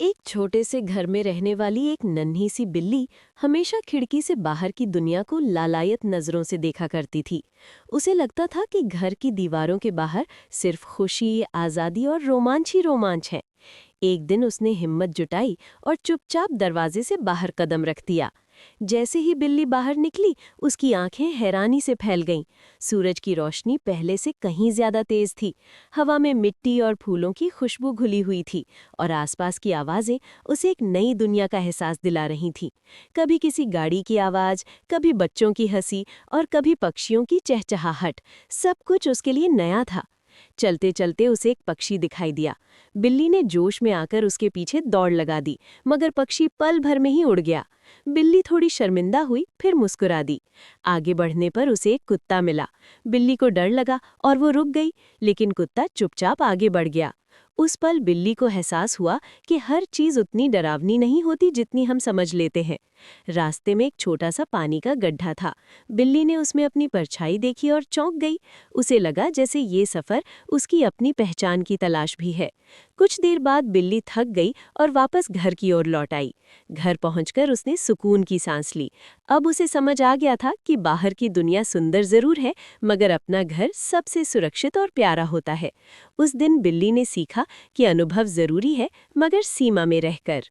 एक छोटे से घर में रहने वाली एक नन्ही सी बिल्ली हमेशा खिड़की से बाहर की दुनिया को लालायत नजरों से देखा करती थी। उसे लगता था कि घर की दीवारों के बाहर सिर्फ खुशी, आज़ादी और रोमांच ही रोमांच है। एक दिन उसने हिम्मत जुटाई और चुपचाप दरवाजे से बाहर कदम रख दिया। जैसे ही बिल्ली बाहर निकली, उसकी आंखें हैरानी से फैल गईं। सूरज की रोशनी पहले से कहीं ज्यादा तेज थी। हवा में मिट्टी और फूलों की खुशबू घुली हुई थी और आसपास की आवाजें उसे एक नई दुनिया का एहसास दिला रही थीं। कभी किसी गाड़ी की आवाज, कभी बच्चों की हंसी और कभी पक्षियों की चहचहाहट। सब कुछ उसके लिए नया था। चलते चलते उसे एक पक्षी दिखाई दिया। बिल्ली ने जोश में आकर उसके पीछे दौड़ लगा दी, मगर पक्षी पल भर में ही उड़ गया। बिल्ली थोड़ी शर्मिंदा हुई, फिर मुस्कुरा दी। आगे बढ़ने पर उसे एक कुत्ता मिला। बिल्ली को डर लगा और वो रुक गई, लेकिन कुत्ता चुपचाप आगे बढ़ गया। उस पल बिल्ली को एहसास हुआ कि हर चीज उतनी डरावनी नहीं होती जितनी हम समझ लेते हैं। रास्ते में एक छोटा सा पानी का गड्ढा था। बिल्ली ने उसमें अपनी परछाई देखी और चौंक गई। उसे लगा जैसे ये सफर उसकी अपनी पहचान की तलाश भी है। कुछ देर बाद बिल्ली थक गई और वापस घर की ओर लौट आई। घर पहुंचकर उसने सुकून की सांस ली। अब उसे समझ आ गया था कि बाहर की दुनिया सुंदर जरूर है, मगर अपना घर सबसे सुरक्षित और प्यारा होता है। उस दिन बिल्ली ने सीखा कि अनुभव जरूरी है, मगर सीमा में रहकर।